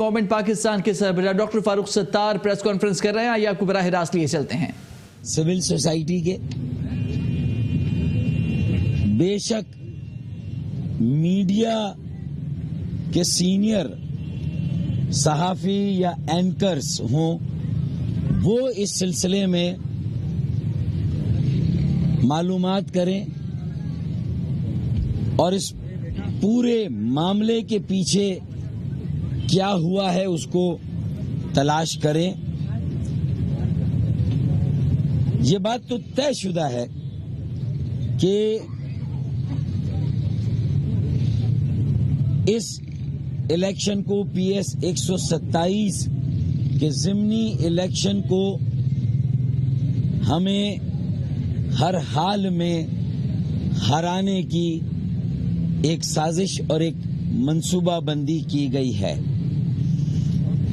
Government Pakistan کے سربراہ doctor Farooq Sattar press conference کر رہے ہیں، آئیے آپ کو براہ راست لیے چلتے ہیں۔ سول سوسائٹی کے بے شک میڈیا کے سینئر صحافی یا اینکرز ہوں، وہ اس سلسلے میں معلومات کریں اور اس پورے معاملے کے پیچھے کیا ہوا ہے اس کو تلاش کریں۔ یہ بات تو طے شدہ ہے کہ اس الیکشن کو PS 127 کے ضمنی الیکشن کو ہمیں ہر حال میں ہرانے کی ایک سازش اور ایک منصوبہ بندی کی گئی ہے۔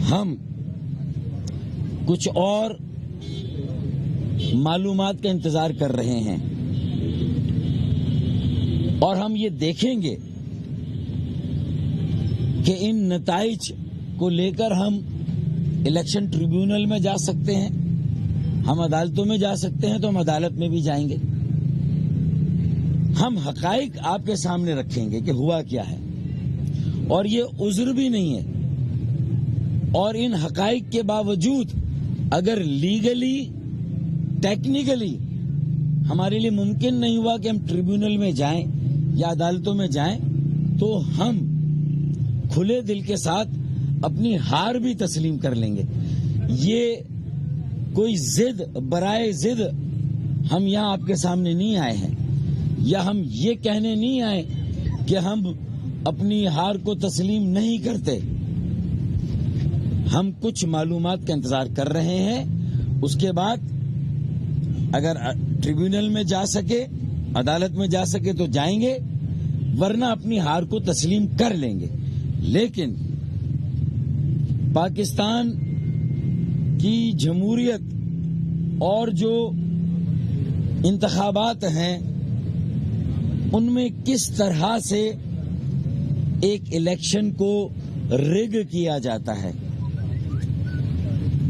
ہم کچھ اور معلومات کا انتظار کر رہے ہیں اور ہم یہ دیکھیں گے کہ ان نتائج کو لے کر ہم الیکشن ٹریبیونل میں جا سکتے ہیں، ہم عدالتوں میں جا سکتے ہیں، تو ہم عدالت میں بھی جائیں گے۔ ہم حقائق آپ کے سامنے رکھیں گے کہ ہوا کیا ہے، اور یہ عذر بھی نہیں ہے، اور ان حقائق کے باوجود اگر لیگلی ٹیکنیکلی ہمارے لیے ممکن نہیں ہوا کہ ہم ٹریبیونل میں جائیں یا عدالتوں میں جائیں، تو ہم کھلے دل کے ساتھ اپنی ہار بھی تسلیم کر لیں گے۔ یہ کوئی ضد برائے ضد ہم یہاں آپ کے سامنے نہیں آئے ہیں، یا ہم یہ کہنے نہیں آئے کہ ہم اپنی ہار کو تسلیم نہیں کرتے۔ ہم کچھ معلومات کا انتظار کر رہے ہیں، اس کے بعد اگر ٹریبیونل میں جا سکے، عدالت میں جا سکے تو جائیں گے، ورنہ اپنی ہار کو تسلیم کر لیں گے۔ لیکن پاکستان کی جمہوریت اور جو انتخابات ہیں ان میں کس طرح سے ایک الیکشن کو رگ کیا جاتا ہے،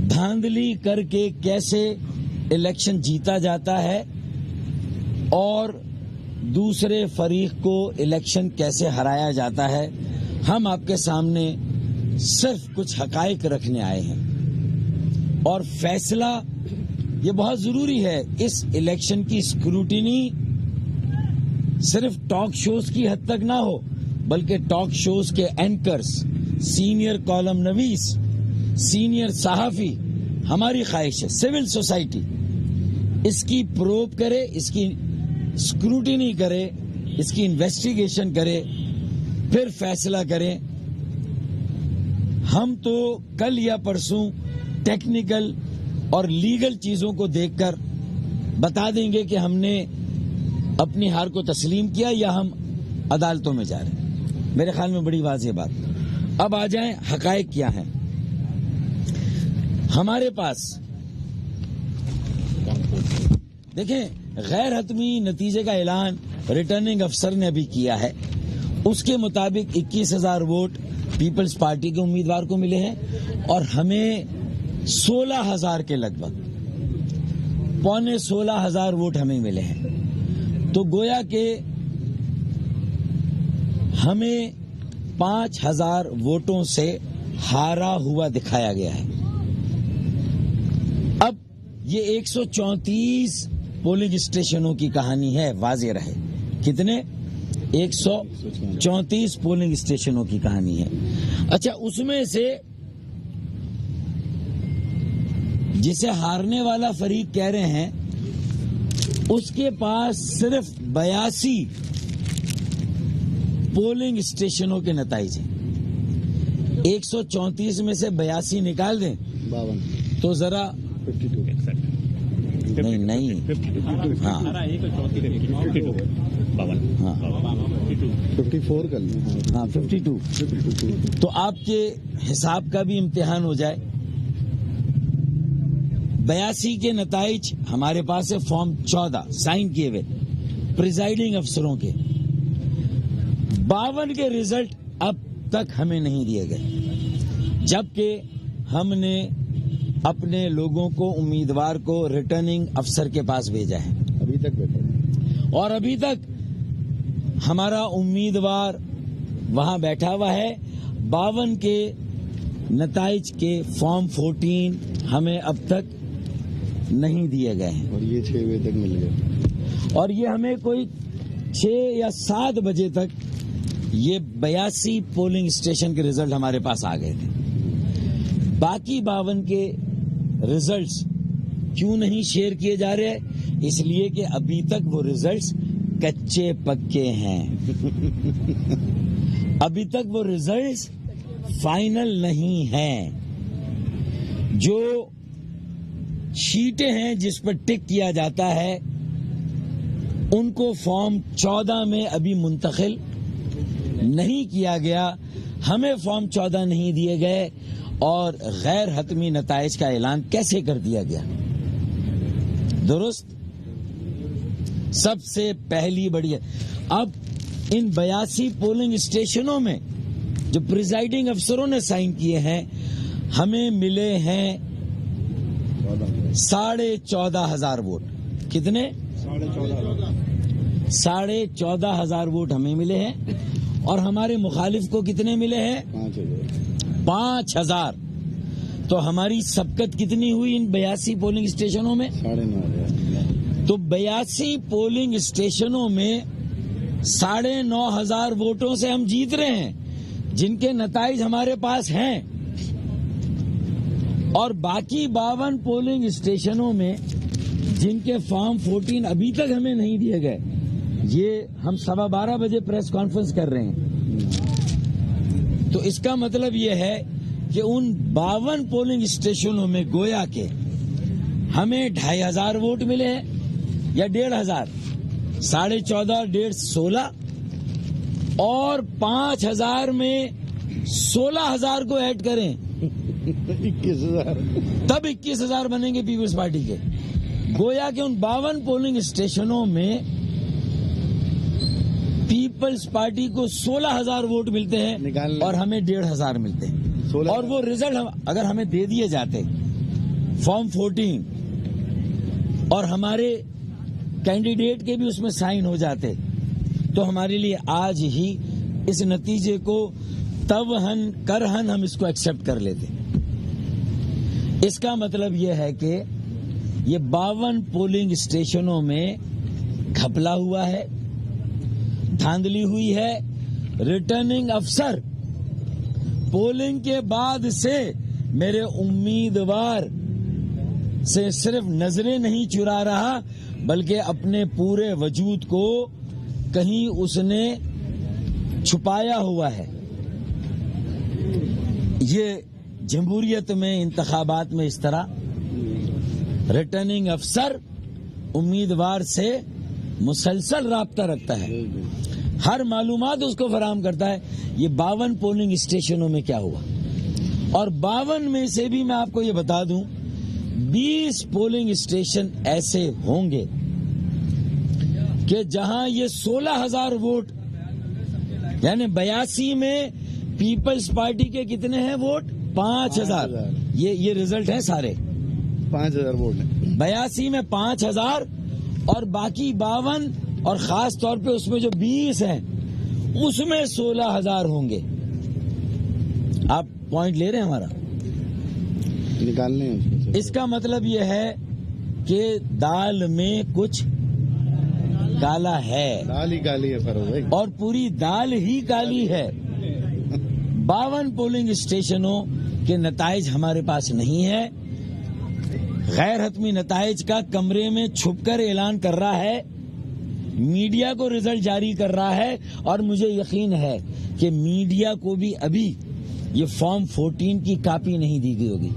دھاندلی کر کے کیسے الیکشن جیتا جاتا ہے، اور دوسرے فریق کو الیکشن کیسے ہرایا جاتا ہے، ہم آپ کے سامنے صرف کچھ حقائق رکھنے آئے ہیں۔ اور فیصلہ یہ بہت ضروری ہے، اس الیکشن کی اسکروٹنی صرف ٹاک شوز کی حد تک نہ ہو، بلکہ ٹاک شوز کے اینکرز، سینئر کالم نویس، سینئر صحافی، ہماری خواہش ہے سول سوسائٹی اس کی پروب کرے، اس کی اسکروٹنی کرے، اس کی انویسٹیگیشن کرے، پھر فیصلہ کریں۔ ہم تو کل یا پرسوں ٹیکنیکل اور لیگل چیزوں کو دیکھ کر بتا دیں گے کہ ہم نے اپنی ہار کو تسلیم کیا یا ہم عدالتوں میں جا رہے ہیں۔ میرے خیال میں بڑی واضح بات۔ اب آ جائیں حقائق کیا ہیں۔ ہمارے پاس دیکھیں، غیر حتمی نتیجے کا اعلان ریٹرننگ افسر نے ابھی کیا ہے۔ اس کے مطابق 21,000 ووٹ پیپلز پارٹی کے امیدوار کو ملے ہیں، اور ہمیں 16,000 کے لگ بھگ 16,500 ووٹ ہمیں ملے ہیں۔ تو گویا کہ ہمیں 5,000 ووٹوں سے ہارا ہوا دکھایا گیا ہے۔ اب یہ 134 پولنگ اسٹیشنوں کی کہانی ہے، واضح رہے۔ کتنے؟ 134 پولنگ اسٹیشنوں کی کہانی ہے۔ اچھا، اس میں سے جسے ہارنے والا فریق کہہ رہے ہیں اس کے پاس صرف 82 پولنگ اسٹیشنوں کے نتائج ہیں۔ 134 میں سے 82 نکال دیں تو ذرا نہیں ہاں 52 تو آپ کے حساب کا بھی امتحان ہو جائے۔ 82 کے نتائج ہمارے پاس ہے، فارم 14 سائن کیے ہوئے پریزائڈنگ افسروں کے۔ 52 کے رزلٹ اب تک ہمیں نہیں دیے گئے، جبکہ ہم نے اپنے لوگوں کو امیدوار کو ریٹرننگ افسر کے پاس بھیجا ہے ابھی تک بیٹھے اور ابھی تک ہمارا امیدوار وہاں بیٹھا ہوا ہے. 52 کے نتائج کے فارم 14 ہمیں اب تک نہیں دیے گئے ہیں اور یہ 6 بجے تک مل گئے اور یہ ہمیں کوئی 6 یا 7 بجے تک یہ 82 پولنگ اسٹیشن کے ریزلٹ ہمارے پاس آ گئے تھے. باقی 52 کے ریزلٹس کیوں نہیں شیئر کیے جا رہے؟ اس لیے کہ ابھی تک وہ ریزلٹس کچے پکے ہیں. ابھی تک وہ ریزلٹس فائنل نہیں ہیں. جو شیٹیں ہیں جس پر ٹک کیا جاتا ہے ان کو فارم 14 میں ابھی منتقل نہیں کیا گیا. ہمیں فارم 14 نہیں دیے گئے اور غیر حتمی نتائج کا اعلان کیسے کر دیا گیا؟ درست. سب سے پہلی بڑی ہے اب ان 82 پولنگ اسٹیشنوں میں جو پریزائڈنگ افسروں نے سائن کیے ہیں ہمیں ملے ہیں 14,500 ووٹ. کتنے؟ 14,500 ووٹ ہمیں ملے ہیں اور ہمارے مخالف کو کتنے ملے ہیں؟ 5,000. تو ہماری سبقت کتنی ہوئی ان 82 پولنگ اسٹیشنوں میں؟ 9,500. تو 82 پولنگ اسٹیشنوں میں 9,500 ووٹوں سے ہم جیت رہے ہیں جن کے نتائج ہمارے پاس ہیں. اور باقی 52 پولنگ اسٹیشنوں میں جن کے فارم 14 ابھی تک ہمیں نہیں دیے گئے، یہ ہم 12:15 بجے پریس کانفرنس کر رہے ہیں. تو اس کا مطلب یہ ہے کہ ان 52 پولنگ اسٹیشنوں میں گویا کہ ہمیں 2,500 ووٹ ملے ہیں یا 1,500، 14.5 16 اور 5,000 میں 16,000 کو ایڈ کریں 21,000 تب 21,000 بنیں گے پیپلز پارٹی کے. گویا کہ ان 52 پولنگ اسٹیشنوں میں پیپلز پارٹی کو 16,000 ووٹ ملتے ہیں اور ہمیں 1,500 ملتے ہیں. اور وہ رزلٹ اگر ہمیں دے دیے جاتے فارم 14 اور ہمارے کینڈیڈیٹ کے بھی اس میں سائن ہو جاتے تو ہمارے لیے آج ہی اس نتیجے کو توہن کرہن ہم اس کو ایکسپٹ کر لیتے. اس کا مطلب یہ ہے کہ یہ 52 پولنگ اسٹیشنوں میں گھپلا ہوا ہے، دھاندلی ہوئی ہے. ریٹرننگ افسر پولنگ کے بعد سے میرے امیدوار سے صرف نظریں نہیں چرا رہا بلکہ اپنے پورے وجود کو کہیں اس نے چھپایا ہوا ہے. یہ جمہوریت میں انتخابات میں اس طرح ریٹرننگ افسر امیدوار سے مسلسل رابطہ رکھتا ہے، ہر معلومات اس کو فراہم کرتا ہے. یہ 52 پولنگ اسٹیشنوں میں کیا ہوا اور 52 میں سے بھی میں آپ کو یہ بتا دوں 20 پولنگ اسٹیشن ایسے ہوں گے کہ جہاں یہ 16,000 ووٹ یعنی 82 میں پیپلز پارٹی کے کتنے ہیں ووٹ؟ 5,000. یہ ریزلٹ ہیں سارے 5,000 ووٹ ہیں. 82 میں 5,000 اور باقی 52 اور خاص طور پہ اس میں جو 20 ہیں اس میں 16,000 ہوں گے. آپ پوائنٹ لے رہے ہیں ہمارا؟ نکالنے ہیں اس کا مطلب یہ ہے کہ دال میں کچھ کالا ہے، دال ہی کالی ہے فروخت بھائی، اور پوری دال ہی کالی ہے. 52 پولنگ اسٹیشنوں کے نتائج ہمارے پاس نہیں ہے. غیر حتمی نتائج کا کمرے میں چھپ کر اعلان کر رہا ہے، میڈیا کو رزلٹ جاری کر رہا ہے اور مجھے یقین ہے کہ میڈیا کو بھی ابھی یہ فارم 14 کی کاپی نہیں دی گئی ہوگی.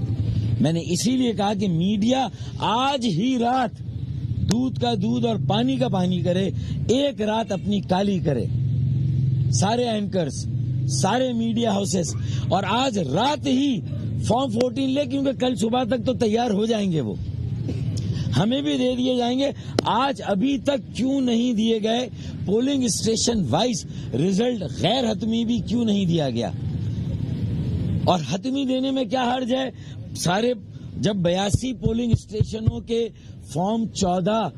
میں نے اسی لیے کہا کہ میڈیا آج ہی رات دودھ کا دودھ اور پانی کا پانی کرے، ایک رات اپنی کالی کرے، سارے اینکرز، سارے میڈیا ہاؤسز، اور آج رات ہی فارم 14 لے، کیونکہ کل صبح تک تو تیار ہو جائیں گے، وہ ہمیں بھی دے دیے جائیں گے. آج ابھی تک کیوں نہیں دیے گئے پولنگ اسٹیشن وائز ریزلٹ؟ غیر حتمی بھی کیوں نہیں دیا گیا؟ اور حتمی دینے میں کیا حرج ہے؟ سارے جب 82 پولنگ اسٹیشنوں کے فارم 14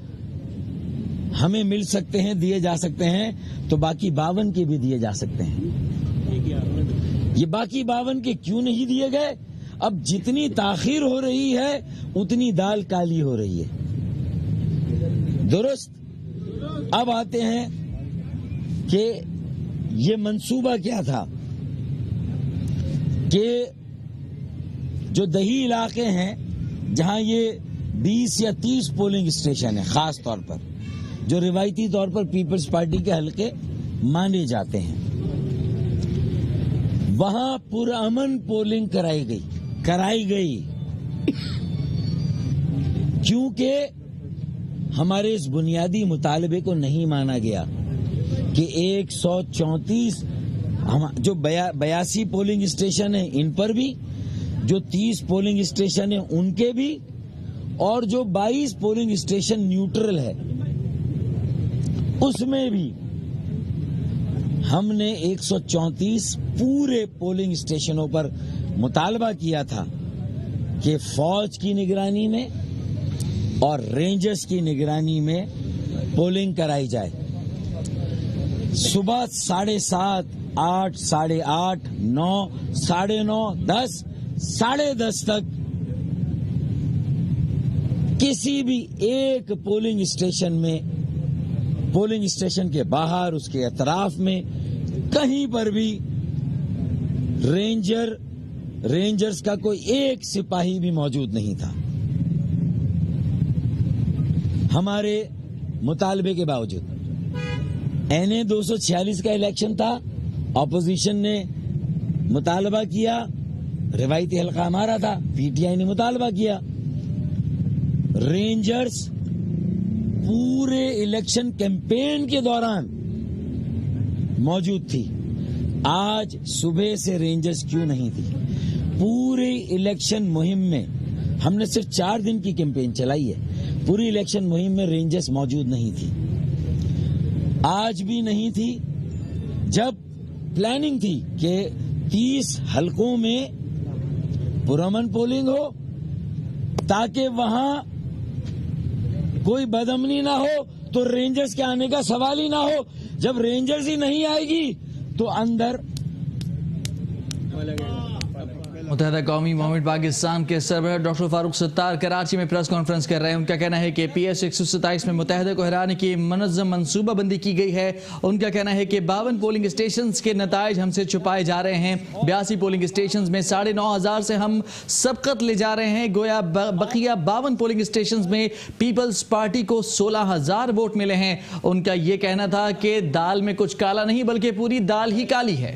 ہمیں مل سکتے ہیں، دیے جا سکتے ہیں، تو باقی 52 کے بھی دیے جا سکتے ہیں۔ یہ باقی 52 کے کیوں نہیں دیے گئے؟ اب جتنی تاخیر ہو رہی ہے اتنی دال کالی ہو رہی ہے، درست؟ اب آتے ہیں کہ یہ منصوبہ کیا تھا کہ جو دیہی علاقے ہیں جہاں یہ 20 یا 30 پولنگ اسٹیشن ہیں، خاص طور پر جو روایتی طور پر پیپلز پارٹی کے حلقے مانے جاتے ہیں، وہاں پرامن پولنگ کرائی گئی کیونکہ ہمارے اس بنیادی مطالبے کو نہیں مانا گیا کہ 134 جو 82 پولنگ اسٹیشن ہیں ان پر بھی، جو 30 پولنگ اسٹیشن ہیں ان کے بھی، اور جو 22 پولنگ اسٹیشن نیوٹرل ہے اس میں بھی ہم نے 134 پورے پولنگ اسٹیشنوں پر مطالبہ کیا تھا کہ فوج کی نگرانی میں اور رینجرز کی نگرانی میں پولنگ کرائی جائے۔ صبح 7:30، 8، 8:30، 9، 9:30، 10، 10:30 تک کسی بھی ایک پولنگ اسٹیشن میں، پولنگ اسٹیشن کے باہر، اس کے اطراف میں کہیں پر بھی رینجرز کا کوئی ایک سپاہی بھی موجود نہیں تھا، ہمارے مطالبے کے باوجود۔ NA 246 کا الیکشن تھا، اپوزیشن نے مطالبہ کیا، روایتی حلقہ ہمارا تھا، PTI نے مطالبہ کیا، رینجرز پورے الیکشن کیمپین کے دوران موجود تھی۔ آج صبح سے رینجرز کیوں نہیں تھی؟ پوری الیکشن مہم میں، ہم نے صرف 4 دن کی کیمپین چلائی ہے، پوری الیکشن مہم میں رینجرز موجود نہیں تھی، آج بھی نہیں تھی۔ جب پلاننگ تھی کہ 30 حلقوں میں پرامن پولنگ ہو تاکہ وہاں کوئی بدامنی نہ ہو، تو رینجرز کے آنے کا سوال ہی نہ ہو۔ جب رینجرز ہی نہیں آئے گی تو اندر متحدہ قومی موومنٹ پاکستان کے سربراہ ڈاکٹر فاروق ستار کراچی میں پریس کانفرنس کر رہے ہیں۔ ان کا کہنا ہے کہ PS 127 میں متحدہ کو ہرانے کی منظم منصوبہ بندی کی گئی ہے۔ ان کا کہنا ہے کہ 52 پولنگ اسٹیشنز کے نتائج ہم سے چھپائے جا رہے ہیں۔ 82 پولنگ اسٹیشنز میں 9,500 سے ہم سبقت لے جا رہے ہیں، گویا بقیہ 52 پولنگ اسٹیشنز میں پیپلز پارٹی کو 16,000 ووٹ ملے ہیں۔ ان کا یہ کہنا تھا کہ دال میں کچھ کالا نہیں بلکہ پوری دال ہی کالی ہے۔